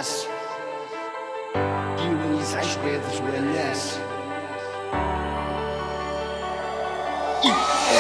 الراس يولي يزعج بيض الناس.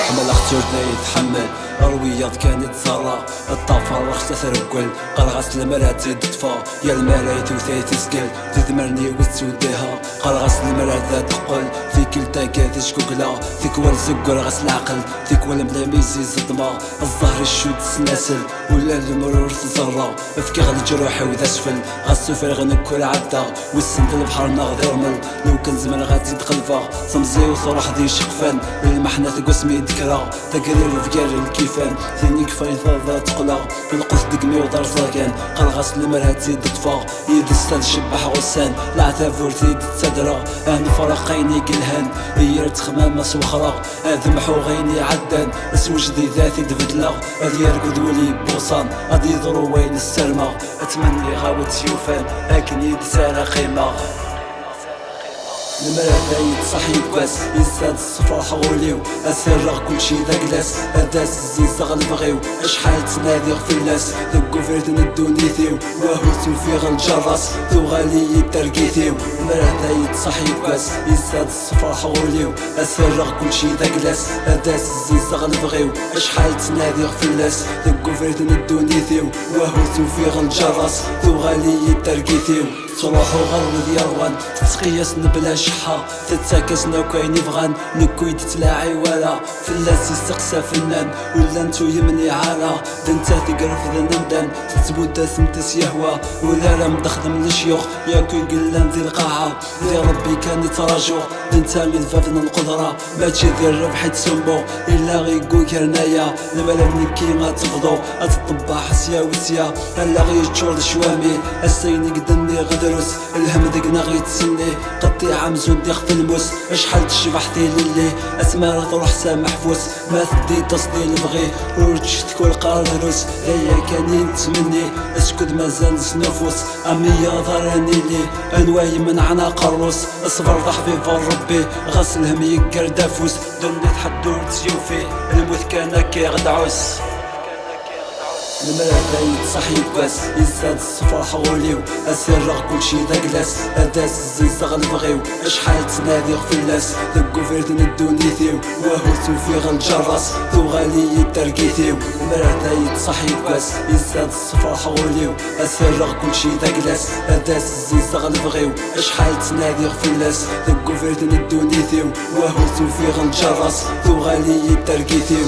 حمل اختو يتحمل الروياض كان يتسرى الطافر رخصة ترقل قرغس المرات تدفا يا المرايت وثايت سكل تدمرني وتسوديها قرغس المرات تقل في كل تاكات شكوكلا ثكوال زقر غس العقل ثكوال ملاميزي الصدمة الظهر الشود السناسل ولا المرور تزرى افكاغ الجروح وذا اسفل غسو فرغن كل عدا والسند البحر ناغ يرمل لو كان زمان غتزيد قلبا صمزي وصراح ذي شقفان المحنة قسمي ذكرى تقرير فقار الكيفان ثاني كفايثة ذا تقلا في القصد دقمي ودار زاكان قرغس المرها تزيد تطفى يد الساد شبح غسان العتاب ورثيد تدرى انا فرقيني قلهان هي تخمام مس وخرا اذمحو غيني عدان اسوجدي ذاتي دفتلا هذي يرقد ولي بوصان هذي يضرو وين السلمى اتمني غاوت سيوفان لكن يد سارة قيمة المرأة يتصحي كواس يزداد الصفر حغوليو اسرغ كلشي ذا كلاس هداس الزيزة غنبغيو اشحال تنادي غفلاس ذكو فيردن الدونيثيو واهوتو في غنجرس ذو غالي يترقيثيو المرأة يتصحي كواس يزداد الصفر حغوليو اسرغ كلشي ذا كلاس هداس الزيزة غنبغيو اشحال تنادي غفلاس ذكو فيردن الدونيثيو واهوتو في غنجرس ذو غالي يترقيثيو تروحو غرب ديالوان تتقياس بلا شحة تتاكسنا كاين يبغان نكو يتلاعي ولا فلاس يستقسى فنان ولا نتو يمني عالا دنتا تقرف ذا نمدان تتبودا ثمتس يهوى ولا راه مدخدم للشيوخ ياكو يقلان ذي القاعة ذي ربي كان يتراجو دنتا من فافنا القدرة ماشي ذي الربح تسمو إلا غيقو كرنايا الملا من كيما تفضو أتطبع حسيا وسيا هلا غيتشور شوامي السيني قدني غدروس الهم دقنا غيتسني قطي عمزون ديخ في الموس اشحال تشبحتي للي اسمارة تروح سامح فوس ما تدي تصدي لبغي ورجتك والقرار دروس هيا كان يتمني اسكت مازال سنفوس امية ضراني لي انواي من عناق الروس اصبر ضحبي ربي غسلهم يقر دافوس دني تحدور تزيوفي الموت كان كيغدعوس المرأة يتصحي كواس يزداد الصفر حغوليو اسرغ كلشي ذا كلاس هداس الزيزة غنبغيو اشحال تنادي غفلاس ذكو فيردن الدونيثيو واهوتو في غنجرس ذو غالي يترقيثيو المرأة يتصحي كواس يزداد الصفر حغوليو اسرغ كلشي ذا كلاس هداس الزيزة غنبغيو اشحال تنادي غفلاس ذكو فيردن الدونيثيو واهوتو في غنجرس ذو غالي يترقيثيو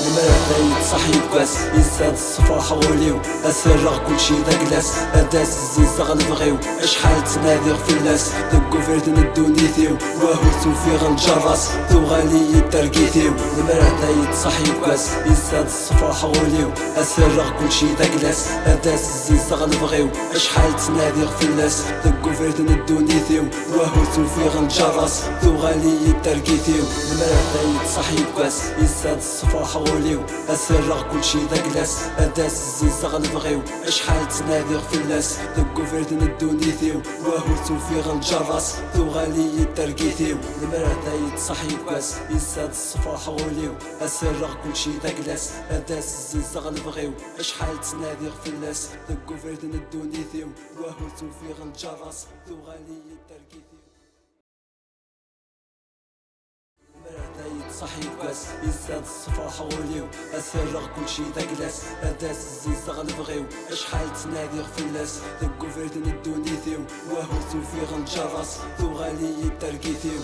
المرأة يتصحي كواس يزداد الصفر حغوليو اسرغ كلشي ذا كلاس هداس الزيزة غنبغيو اشحال تنادي غفلاس ذكو فيردن الدونيثيو واهوتو في غنجرس ذو غالي يترقيثيو المرأة يتصحي كواس يزداد الصفر حغوليو اسرغ كلشي ذا كلاس هداس الزيزة غنبغيو اشحال تنادي غفلاس ذكو فيردن الدونيثيو واهوتو في غنجرس ذو غالي يترقيثيو المرأة يتصحي كواس يزداد الصفر حغوليو اسرغ كلشي ذا كلاس هداس الزيزة غنبغيو اشحال تنادي غفلاس ذكو فيردن الدونيثيو واهوتو في غنجرس ذو غالي يترقيثيو المرأة يتصحي كواس يزداد الصفر حغوليو اسرغ كلشي ذا كلاس هداس الزيزة غنبغيو اشحال تنادي غفلاس ذكو فيردن الدونيثيو واهوتو في غنجرس ذو غالي يترقيثيو يتصحي كواس يزداد الصفر حغوليو اسرغ كلشي ذا كلاس هداس الزيزة غنبغيو اشحال تنادي غفلاس ذكو فيردن الدونيثيو واهوتو في غنجرس ذو غالي يترقيثيو